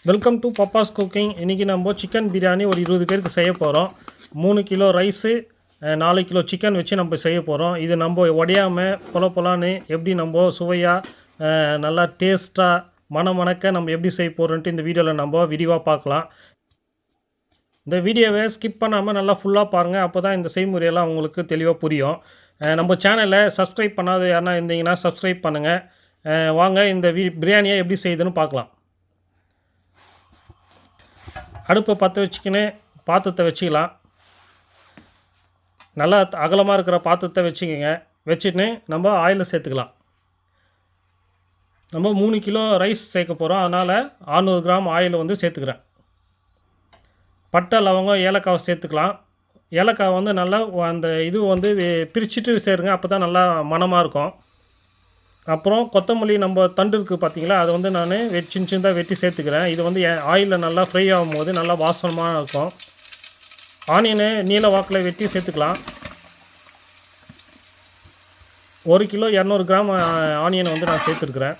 Welcome to பப்பாஸ் cooking. இன்றைக்கி நம்ம chicken biryani ஒரு 20 பேருக்கு செய்ய போகிறோம். 3 கிலோ ரைஸு, 4 கிலோ சிக்கன் வச்சு நம்ம செய்ய போகிறோம். இது நம்ம உடையாமல் பொலான்னு எப்படி நம்ம சுவையாக நல்லா டேஸ்ட்டாக மணக்க நம்ம எப்படி செய்ய போகிறோன்ட்டு இந்த வீடியோவில் நம்ம விரிவாக பார்க்கலாம். இந்த வீடியோவை ஸ்கிப் பண்ணாமல் நல்லா ஃபுல்லாக பாருங்கள். அப்போ தான் இந்த செய்முறையெல்லாம் உங்களுக்கு தெளிவாக புரியும். நம்ம சேனலை சப்ஸ்கிரைப் பண்ணாத யாருன்னா இருந்தீங்கன்னா சப்ஸ்கிரைப் பண்ணுங்கள். வாங்க இந்த பிரியாணியை எப்படி செய்யுதுன்னு பார்க்கலாம். அடுப்பை பற்ற வச்சுக்கின்னு பாத்திரத்தை வச்சுக்கலாம். நல்லா அகலமாக இருக்கிற பாத்திரத்தை வச்சுக்கோங்க. வச்சுட்டு நம்ம ஆயிலை சேர்த்துக்கலாம். நம்ம 3 கிலோ ரைஸ் சேர்க்க போகிறோம். அதனால் 600 கிராம் ஆயில் வந்து சேர்த்துக்கிறேன். பட்டை, லவங்கம், ஏலக்காவை சேர்த்துக்கலாம். ஏலக்காய் வந்து நல்லா அந்த இது வந்து பிரிச்சுட்டு சேருங்க. அப்போ தான் நல்லா மணமாக இருக்கும். அப்புறம் கொத்தமல்லி நம்ம தண்டு இருக்குது பார்த்தீங்களா, அதை வந்து நான் சின்னதாக வெட்டி சேர்த்துக்கிறேன். இது வந்து ஆயிலில் நல்லா ஃப்ரை ஆகும்போது நல்லா வாசனமாக இருக்கும். ஆனியனை நீல வாக்கில் வெட்டி சேர்த்துக்கலாம். 1 கிலோ 200 கிராம் ஆனியனை வந்து நான் சேர்த்துருக்குறேன்.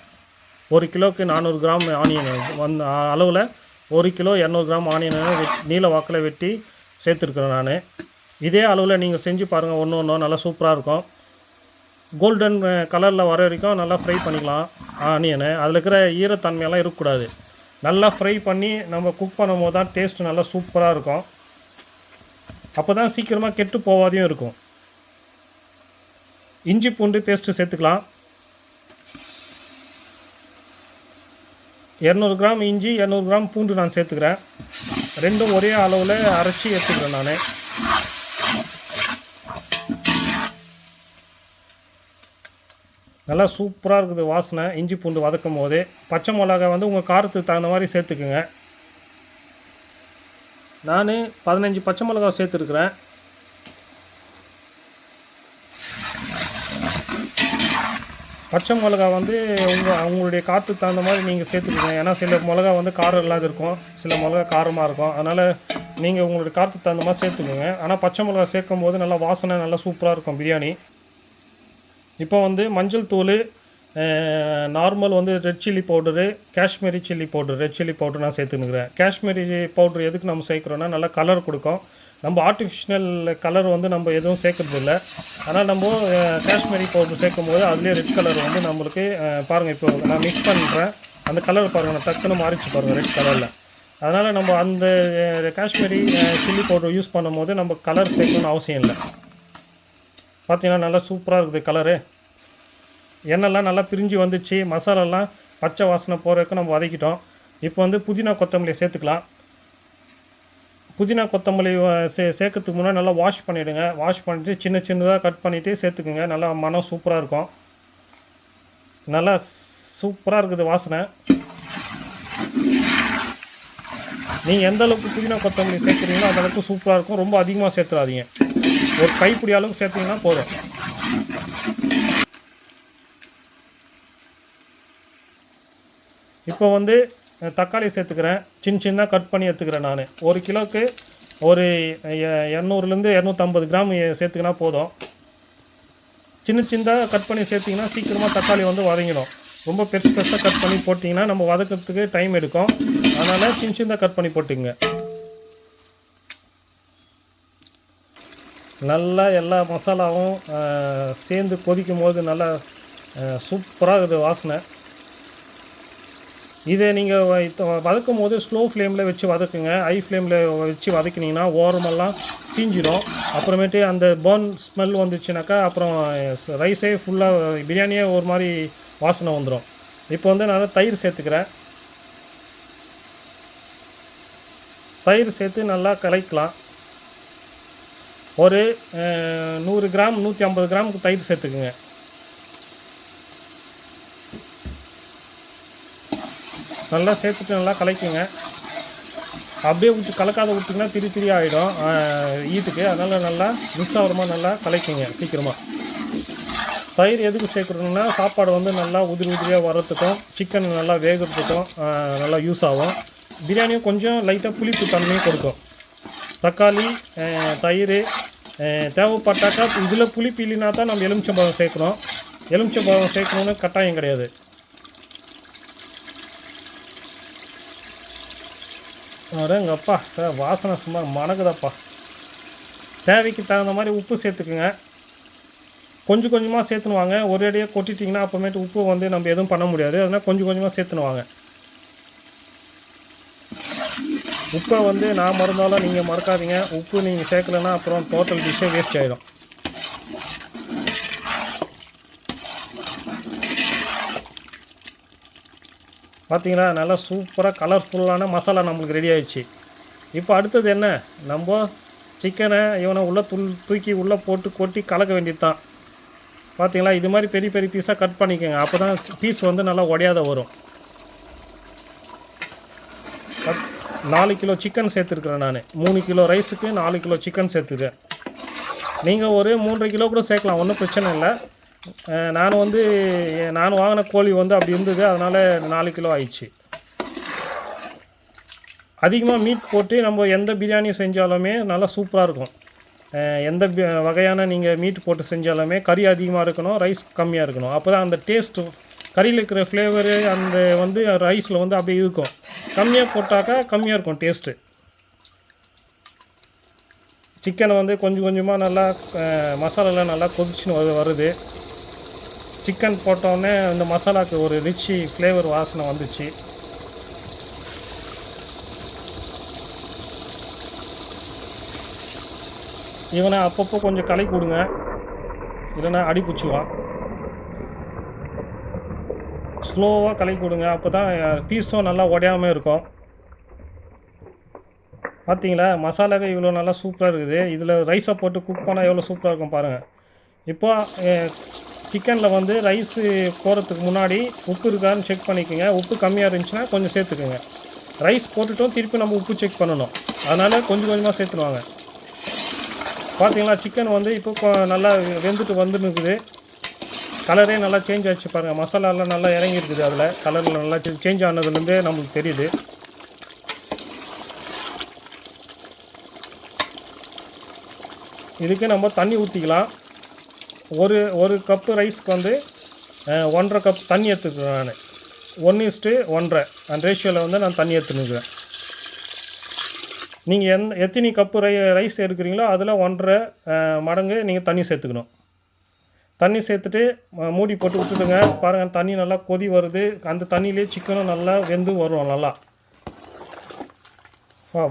1 கிலோவுக்கு 400 கிராம் ஆனியன் வந்து அளவில் 1 கிலோ 200 கிராம் ஆனியனை நீல வாக்கில் வெட்டி சேர்த்துருக்குறேன் நான். இதே அளவில் நீங்கள் செஞ்சு பாருங்கள். ஒன்று நல்லா சூப்பராக இருக்கும். கோல்டன் கலரில் வர வரைக்கும் நல்லா ஃப்ரை பண்ணிக்கலாம் ஆனியனை. அதில் இருக்கிற ஈரத்தன்மையெல்லாம் இருக்கக்கூடாது. நல்லா ஃப்ரை பண்ணி நம்ம குக் பண்ணும் போது தான் டேஸ்ட்டு நல்லா சூப்பராக இருக்கும். அப்போ தான் சீக்கிரமாக கெட்டு போகாதையும் இருக்கும். இஞ்சி பூண்டு பேஸ்ட்டு சேர்த்துக்கலாம். 200 கிராம் இஞ்சி, 200 கிராம் பூண்டு நான் சேர்த்துக்கிறேன். ரெண்டும் ஒரே அளவில் அரைச்சி எடுத்துக்கிறேன் நான். நல்லா சூப்பராக இருக்குது வாசனை இஞ்சி பூண்டு வதக்கும் போது. பச்சை மிளகாய் வந்து உங்கள் காரத்துக்கு தகுந்த மாதிரி சேர்த்துக்குங்க. நான் 15 பச்சை மிளகாய் சேர்த்துருக்குறேன். பச்சை மிளகா வந்து அவங்களுடைய காரத்துக்கு தகுந்த மாதிரி நீங்கள் சேர்த்துக்குங்க. ஏன்னா சில மிளகா வந்து காரம் இல்லாத இருக்கும், சில மிளகா காரமாக இருக்கும். அதனால் நீங்கள் உங்களுடைய காரத்துக்கு தகுந்த மாதிரி சேர்த்துக்குங்க. ஆனால் பச்சை மிளகா சேர்க்கும் போது நல்லா வாசனை நல்லா சூப்பராக இருக்கும் பிரியாணி. இப்போ வந்து மஞ்சள் தூள், நார்மல் வந்து red chilli powder, Kashmiri chilli powder, red chilli powder நான் சேர்த்துனுக்கிறேன். காஷ்மீரி பவுட்ரு எதுக்கு நம்ம சேர்க்குறோன்னா நல்லா கலர் கொடுக்கும். நம்ம ஆர்டிஃபிஷியல் கலர் வந்து நம்ம எதுவும் சேர்க்குறது இல்லை. ஆனால் நம்ம காஷ்மீரி பவுட்ரு சேர்க்கும் போது அதுலேயே ரெட் கலர் வந்து நம்மளுக்கு பாருங்கள். இப்போ நான் மிக்ஸ் பண்ணுறேன். அந்த கலர் பாருங்கள், நான் டக்குன்னு மாறிச்சு பாருங்கள் ரெட் கலரில். அதனால் நம்ம அந்த காஷ்மீரி சில்லி பவுடர் யூஸ் பண்ணும் போது நம்ம கலர் சேர்க்கணும்னு அவசியம் இல்லை. பார்த்தீங்கன்னா நல்லா சூப்பராக இருக்குது கலரு. எண்ணெய்லாம் நல்லா பிரிஞ்சு வந்துச்சு. மசாலாலாம் பச்சை வாசனை போகிறதுக்கு நம்ம வதக்கிட்டோம். இப்போ வந்து புதினா கொத்தமல்லியை சேர்த்துக்கலாம். புதினா கொத்தமல்லி சேர்க்கறதுக்கு முன்னாடி நல்லா வாஷ் பண்ணிவிடுங்க. வாஷ் பண்ணிவிட்டு சின்னதாக கட் பண்ணிவிட்டு சேர்த்துக்குங்க. நல்லா மனம் சூப்பராக இருக்கும். நல்லா சூப்பராக இருக்குது வாசனை. நீங்கள் எந்த அளவுக்கு புதினா கொத்தமல்லி சேர்க்குறீங்களோ அந்தளவுக்கு சூப்பராக இருக்கும். ரொம்ப அதிகமாக சேர்த்துடாதீங்க. ஒரு கைப்பிடி அளவுக்கு சேர்த்திங்கன்னா போதும். இப்போ வந்து தக்காளி சேர்த்துக்கிறேன். சின்னதாக கட் பண்ணி எடுத்துக்கிறேன் நான். 1 கிலோவுக்கு ஒரு 200லேருந்து 250 கிராம் சேர்த்துக்கினா போதும். சின்னதாக கட் பண்ணி சேர்த்திங்கன்னா சீக்கிரமாக தக்காளி வந்து வதங்கிடும். ரொம்ப பெருசாக கட் பண்ணி போட்டிங்கன்னா நம்ம வதக்கிறதுக்கு டைம் எடுக்கும். அதனால் சின்னதாக கட் பண்ணி போட்டுங்க. நல்லா எல்லா மசாலாவும் சேர்ந்து கொதிக்கும் போது நல்லா சூப்பராக இருக்குது வாசனை. இதை நீங்கள் வதக்கும் போது ஸ்லோ ஃப்ளேமில் வச்சு வதக்குங்க. ஹை ஃப்ளேமில் வச்சு வதக்கினீங்கன்னா ஓரமெல்லாம் தீஞ்சிடும். அப்புறமேட்டு அந்த பர்ன் ஸ்மெல் வந்துச்சுனாக்கா அப்புறம் ரைஸே ஃபுல்லாக பிரியாணியே ஒரு மாதிரி வாசனை வந்துடும். இப்போ வந்து நான் தயிர் சேர்த்துக்கிறேன். தயிர் சேர்த்து நல்லா கலக்கலாம். ஒரு 100 கிராம் 150 கிராமுக்கு தயிர் சேர்த்துக்குங்க. நல்லா சேர்த்துட்டு நல்லா கலக்குங்க. அப்படியே கலக்காத விட்டிங்கன்னா திரி ஆகிடும் ஈட்டுக்கு. அதனால் நல்லா மிக்ஸ் ஆகிற மாதிரி நல்லா கலக்குங்க சீக்கிரமாக. தயிர் எதுக்கு சேர்க்குறோன்னா சாப்பாடு வந்து நல்லா உதிரியாக வர்றதுக்கும் சிக்கன் நல்லா வேகிறதுக்கும் நல்லா யூஸ் ஆகும். பிரியாணியும் கொஞ்சம் லைட்டாக புளிப்பு தன்மையும் கொடுக்கும். தக்காளி, தயிர் தேவைப்பட்டாக்கா இதில் புளிப்பு இல்லைனா தான் நம்ம எலுமிச்சம்பழம் சேர்க்கணும். எலுமிச்சம்பழம் சேர்க்கணுன்னு கட்டாயம் கிடையாது. அடேங்கப்பா சார், வாசனை சும்மா மணக்குதாப்பா. தேவைக்கு தகுந்த மாதிரி உப்பு சேர்த்துக்குங்க. கொஞ்சம் கொஞ்சமாக சேர்த்துன்னு வாங்க. ஒரேடியாக கொட்டிட்டிங்கன்னா அப்புறமேட்டு உப்பு வந்து நம்ம எதுவும் பண்ண முடியாது. அதனால் கொஞ்சம் கொஞ்சமாக சேர்த்துன்னு வாங்க. உப்பை வந்து நான் மறந்தாலும் நீங்கள் மறக்காதீங்க. உப்பு நீங்கள் சேர்க்கலைன்னா அப்புறம் டோட்டல் டிஷ்ஷே வேஸ்ட் ஆகிடும். பார்த்தீங்களா, நல்லா சூப்பராக கலர்ஃபுல்லான மசாலா நம்மளுக்கு ரெடி ஆகிடுச்சு. இப்போ அடுத்தது என்ன, நம்ம சிக்கனை இவனை உள்ளே தூக்கி உள்ளே போட்டு கொட்டி கலக்க வேண்டியது தான். பார்த்தீங்களா, இது மாதிரி பெரிய பெரிய பீஸாக கட் பண்ணிக்கோங்க. அப்போ தான் பீஸ் வந்து நல்லா உடையாத வரும். 4 கிலோ சிக்கன் சேர்த்துருக்குறேன் நான். 3 கிலோ ரைஸுக்கு 4 கிலோ சிக்கன் சேர்த்துக்கிறேன். நீங்கள் ஒரு 3.5 கிலோ கூட சேர்க்கலாம், ஒன்றும் பிரச்சனை இல்லை. நான் வாங்கின கோழி வந்து அப்படி இருந்தது, அதனால் 4 கிலோ ஆயிடுச்சு. அதிகமாக மீட் போட்டு நம்ம எந்த பிரியாணி செஞ்சாலுமே நல்லா சூப்பராக இருக்கும். எந்த வகையான நீங்கள் மீட் போட்டு செஞ்சாலுமே கறி அதிகமாக இருக்கணும், ரைஸ் கம்மியாக இருக்கணும். அப்போ தான் அந்த டேஸ்ட்டு, கறியில் இருக்கிற ஃப்ளேவரு அந்த வந்து ரைஸில் வந்து அப்படியே இருக்கும். கம்மியாக போட்டாக்கா கம்மியாக இருக்கும் டேஸ்ட்டு. சிக்கனை வந்து கொஞ்சம் கொஞ்சமாக நல்லா மசாலாலாம் நல்லா கொதிச்சுன்னு வருது. சிக்கன் போட்டோடனே இந்த மசாலாவுக்கு ஒரு ரிச்சி ஃப்ளேவர் வாசனை வந்துச்சு. இவனை அப்பப்போ கொஞ்சம் கலக்கி கொடுங்க, இல்லைன்னா அடி பிடிச்சிக்குவான். ஸ்லோவாக கலக்கி கொடுங்க, அப்போ தான் பீஸும் நல்லா உடையாமல் இருக்கும். பார்த்தீங்களா, மசாலாவே இவ்வளோ நல்லா சூப்பராக இருக்குது. இதில் ரைஸை போட்டு குக் பண்ணால் எவ்வளோ சூப்பராக இருக்கும் பாருங்கள். இப்போ சிக்கனில் வந்து ரைஸு போகிறதுக்கு முன்னாடி உப்பு இருக்கான்னு செக் பண்ணிக்கோங்க. உப்பு கம்மியாக இருந்துச்சுன்னா கொஞ்சம் சேர்த்துக்குங்க. ரைஸ் போட்டுட்டும் திருப்பி நம்ம உப்பு செக் பண்ணணும், அதனால் கொஞ்சம் கொஞ்சமாக சேர்த்துடுவாங்க. பார்த்தீங்களா, சிக்கன் வந்து இப்போ நல்லா வெந்துட்டு வந்துன்னு இருக்குது. கலரே நல்லா சேஞ்ச் ஆகிடுச்சு பாருங்கள். மசாலாலாம் நல்லா இறங்கியிருக்குது, அதில் கலரில் நல்லா சேஞ்ச் ஆனதுலேருந்தே நம்மளுக்கு தெரியுது. இதுக்கு நம்ம தண்ணி ஊற்றிக்கலாம். ஒரு கப்பு ரைஸ்க்கு வந்து 1.5 கப் தண்ணி எடுத்துக்கிறேன் நான். 1:1.5 அந்த ரேஷியோவில் வந்து நான் தண்ணி எடுத்துனுக்கிறேன். நீங்கள் எத்தனை கப்பு ரைஸ் எடுக்கிறீங்களோ அதில் 1.5 மடங்கு நீங்கள் தண்ணி சேர்த்துக்கணும். தண்ணி சேர்த்துட்டு மூடி போட்டு விட்டுடுங்க. பாருங்கள், தண்ணி நல்லா கொதி வருது. அந்த தண்ணியிலே சிக்கனும் நல்லா வெந்து வரும். நல்லா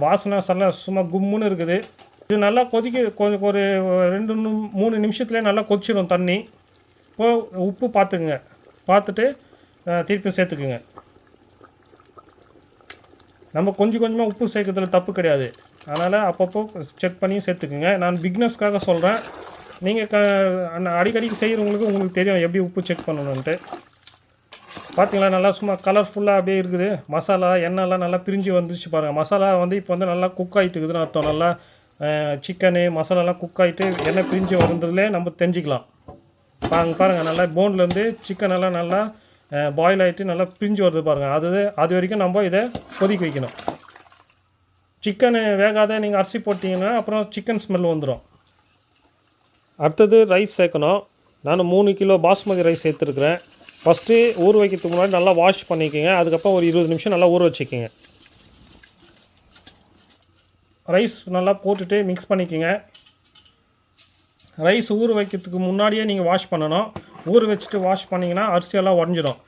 வாசனை சும்மா கும்முன்னு இருக்குது. இது நல்லா கொதிக்க ஒரு 2-3 நிமிஷத்துலேயே நல்லா கொதிச்சிடும் தண்ணி. இப்போது உப்பு பார்த்துக்குங்க, பார்த்துட்டு திருப்பி சேர்த்துக்குங்க. நம்ம கொஞ்சம் கொஞ்சமாக உப்பு சேர்க்கறதுல தப்பு கிடையாது, அதனால் அப்பப்போ செக் பண்ணி சேர்த்துக்குங்க. நான் பிக்னஸ்க்காக சொல்கிறேன். நீங்கள் அடிக்கடிக்கு செய்கிறவங்களுக்கு உங்களுக்கு தெரியும் எப்படி உப்பு செக் பண்ணணுன்ட்டு. பார்த்தீங்களா, நல்லா சும்மா கலர்ஃபுல்லாக அப்படியே இருக்குது. மசாலா எண்ணெய்லாம் நல்லா பிரிஞ்சு வந்துச்சு பாருங்கள். மசாலா வந்து இப்போ வந்து நல்லா குக் ஆகிட்டு இருக்குதுன்னு அர்த்தம். நல்லா சிக்கனு மசாலாலாம் குக் ஆகிட்டு எண்ணெய் பிரிஞ்சு வருன்றதுலே நம்ம தெரிஞ்சிக்கலாம். பாருங்கள், நல்லா போன்லேருந்து சிக்கன் எல்லாம் நல்லா பாயில் ஆகிட்டு நல்லா பிரிஞ்சு வருது பாருங்கள். அது வரைக்கும் நம்ம இதை கொதிக்க வைக்கணும். சிக்கனு வேகாத நீங்கள் அரிசி போட்டிங்கன்னா அப்புறம் சிக்கன் ஸ்மெல் வந்துடும். அடுத்தது ரைஸ் சேர்க்கணும். நான் 3 கிலோ பாஸ்மதி ரைஸ் சேர்த்துருக்குறேன். ஃபஸ்ட்டு ஊற வைக்கிறதுக்கு முன்னாடி நல்லா வாஷ் பண்ணிக்கோங்க. அதுக்கப்புறம் ஒரு 20 நிமிஷம் நல்லா ஊற வச்சுக்கோங்க. ரைஸ் நல்லா போட்டுட்டு மிக்ஸ் பண்ணிக்கோங்க. ரைஸ் ஊற வைக்கிறதுக்கு முன்னாடியே நீங்கள் வாஷ் பண்ணணும். ஊற வச்சுட்டு வாஷ் பண்ணிங்கன்னா அரிசியெல்லாம் உடஞ்சிடும்.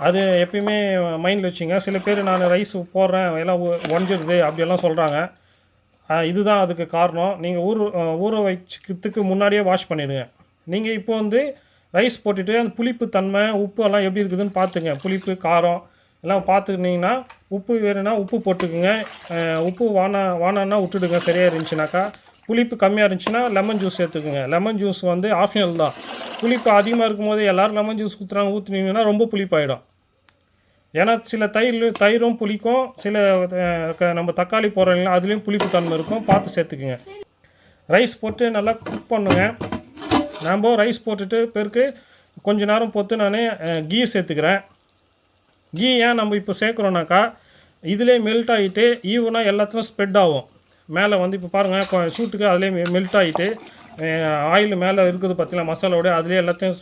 அது எப்பயுமே மைண்டில் வச்சுங்க. சில பேர் நான் ரைஸ் போடுறேன் எல்லாம் உடஞ்சிடுது அப்படியெல்லாம் சொல்கிறாங்க. இதுதான் அதுக்கு காரணம். நீங்கள் ஊற வச்சுக்கிறதுக்கு முன்னாடியே வாஷ் பண்ணிவிடுங்க. நீங்கள் இப்போ வந்து ரைஸ் போட்டுட்டு அந்த புளிப்பு தன்மை உப்பு எல்லாம் எப்படி இருக்குதுன்னு பார்த்துங்க. புளிப்பு காரம் எல்லாம் பார்த்துக்கிட்டிங்கன்னா உப்பு வேணும்னா உப்பு போட்டுக்குங்க. உப்பு வானான்னா விட்டுடுங்க. சரியாக இருந்துச்சுனாக்கா. புளிப்பு கம்மியாக இருந்துச்சுன்னா லெமன் ஜூஸ் சேர்த்துக்குங்க. லெமன் ஜூஸ் வந்து ஆப்ஷனல் தான். புளிப்பு அதிகமாக இருக்கும்போது எல்லோரும் லெமன் ஜூஸ் ஊற்றுனீங்கன்னா ரொம்ப புளிப்பாயிடும். ஏன்னா சில தயிரும் புளிக்கும், சில நம்ம தக்காளி போடுறீங்களா அதுலேயும் புளிப்பு தன்மை இருக்கும், பார்த்து சேர்த்துக்குங்க. ரைஸ் போட்டு நல்லா குக் பண்ணுங்க. நம்ம ரைஸ் போட்டுட்டு பிறகு கொஞ்சம் நேரம் பொறுத்து நான் கீ சேர்த்துக்கிறேன். கீ ஏன் நம்ம இப்போ சேர்க்குறோன்னாக்கா இதிலே மெல்ட் ஆகிட்டு ஈவனாக எல்லாத்துக்கும் ஸ்ப்ரெட் ஆகும். மேலே வந்து இப்போ பாருங்கள், சூட்டுக்கு அதிலே மெல்ட் ஆகிட்டு ஆயில் மேலே இருக்குது பார்த்தீங்களா மசாலாவோட, அதுலேயே எல்லாத்தையும்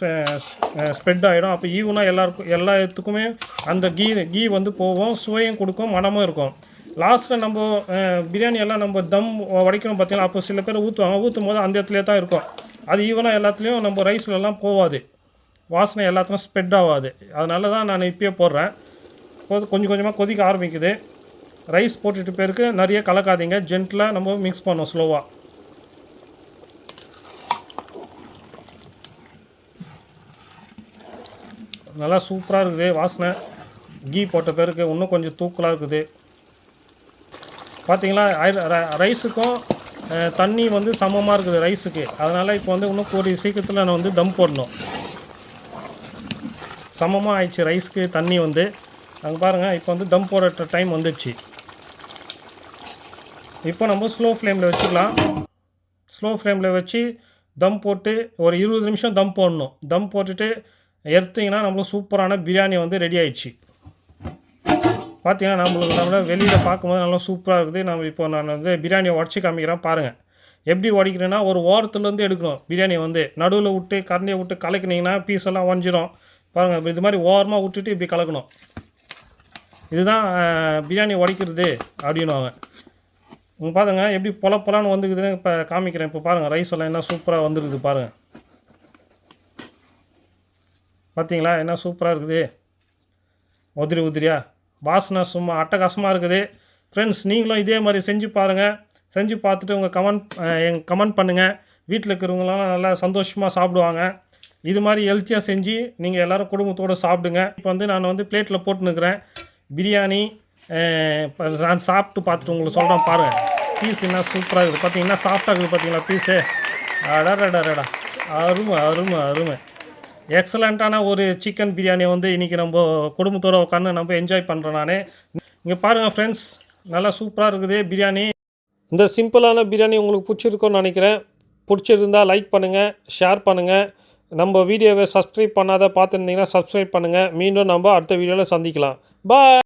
ஸ்ப்ரெட் ஆகிடும். அப்போ ஈவனாக எல்லா இடத்துக்குமே அந்த கீ வந்து போகும், சுவையும் கொடுக்கும், மனமும் இருக்கும். லாஸ்ட்டில் நம்ம பிரியாணி எல்லாம் நம்ம தம் உடைக்கணும் பார்த்தீங்கன்னா, அப்போ சில பேர் ஊற்றுவாங்க. ஊற்றும் போது அந்த இடத்துலேயே தான் இருக்கும். அது ஈவனாக எல்லாத்துலேயும் நம்ம ரைஸ்லலாம் போகாது, வாசனை எல்லாத்துலையும் ஸ்ப்ரெட் ஆகாது. அதனால தான் நான் இப்போயே போடுறேன். கொஞ்சம் கொஞ்சமாக கொதிக்க ஆரம்பிக்குது. ரைஸ் போட்டுட்டு பேருக்கு நிறைய கலக்காதீங்க, ஜென்டிலாக நம்ம மிக்ஸ் பண்ணோம் ஸ்லோவாக. நல்லா சூப்பராக இருக்குது வாசனை. கீ போட்ட பேருக்கு இன்னும் கொஞ்சம் தூக்கலாக இருக்குது. பார்த்தீங்களா, ரைஸுக்கும் தண்ணி வந்து சமமாக இருக்குது ரைஸுக்கு. அதனால் இப்போ வந்து இன்னும் கூடிய சீக்கிரத்தில் நான் வந்து தம் போடணும். சமமாக ஆயிடுச்சு ரைஸுக்கு தண்ணி வந்து. அங்கே பாருங்கள், இப்போ வந்து தம் போடுற டைம் வந்துடுச்சு. இப்போ நம்ம ஸ்லோ ஃப்ளேமில் வச்சுக்கலாம். ஸ்லோ ஃப்ளேமில் வச்சு தம் போட்டு ஒரு 20 நிமிஷம் தம் போடணும். தம் போட்டுட்டு எடுத்திங்கன்னா நம்மளுக்கு சூப்பரான பிரியாணி வந்து ரெடி ஆயிடுச்சு. பார்த்தீங்கன்னா நம்மளை வெளியில் பார்க்கும்போது நல்லா சூப்பராக இருக்குது. நம்ம இப்போ நான் வந்து பிரியாணியை உடச்சி காமிக்கிறேன் பாருங்கள். எப்படி உடைக்கிறேன்னா, ஒரு ஓரத்துலேருந்து எடுக்கணும் பிரியாணியை வந்து. நடுவில் விட்டு கரண்டியை விட்டு கலக்கினீங்கன்னா பீஸ் எல்லாம் உடஞ்சிரும். பாருங்கள், இது மாதிரி ஓரமாக விட்டுட்டு இப்படி கலக்கணும். இதுதான் பிரியாணி உடைக்கிறது அப்படின்னுவாங்க. பாருங்க எப்படி பொலான்னு வந்துக்குதுன்னு இப்போ காமிக்கிறேன். இப்போ பாருங்கள், ரைஸ் எல்லாம் என்ன சூப்பராக வந்துருக்குது பாருங்கள். பார்த்தீங்களா என்ன சூப்பராக இருக்குது, உதிரியா வாசனை சும்மா அட்டகாசமாக இருக்குது. ஃப்ரெண்ட்ஸ், நீங்களும் இதே மாதிரி செஞ்சு பாருங்கள். செஞ்சு பார்த்துட்டு உங்கள் கமெண்ட் பண்ணுங்கள். வீட்டில் இருக்கிறவங்களாம் நல்லா சந்தோஷமாக சாப்பிடுவாங்க. இது மாதிரி ஹெல்த்தியாக செஞ்சு நீங்கள் எல்லோரும் குடும்பத்தோடு சாப்பிடுங்க. இப்போ வந்து நான் வந்து பிளேட்டில் போட்டுன்னுக்கிறேன் பிரியாணி. நான் சாப்பிட்டு பார்த்துட்டு உங்களுக்கு சொல்கிறேன் பாருங்கள். பீஸ் என்ன சூப்பராக இருக்குது பார்த்தீங்கன்னா, சாஃப்டாக இருக்குது பார்த்தீங்களா பீஸு. அடடா அருமை. எக்ஸலண்ட்டான ஒரு சிக்கன் பிரியாணி வந்து இன்றைக்கி நம்ம குடும்பத்தோடு உட்காந்து நம்ம என்ஜாய் பண்ணுறோம். நான் இங்கே பாருங்கள் ஃப்ரெண்ட்ஸ், நல்லா சூப்பராக இருக்குது பிரியாணி. இந்த சிம்பிளான பிரியாணி உங்களுக்கு பிடிச்சிருக்குன்னு நினைக்கிறேன். பிடிச்சிருந்தால் லைக் பண்ணுங்கள், ஷேர் பண்ணுங்கள். நம்ம வீடியோவை சப்ஸ்கிரைப் பண்ணாத பார்த்துருந்தீங்கன்னா சப்ஸ்கிரைப் பண்ணுங்கள். மீண்டும் நம்ம அடுத்த வீடியோவில் சந்திக்கலாம். பாய்.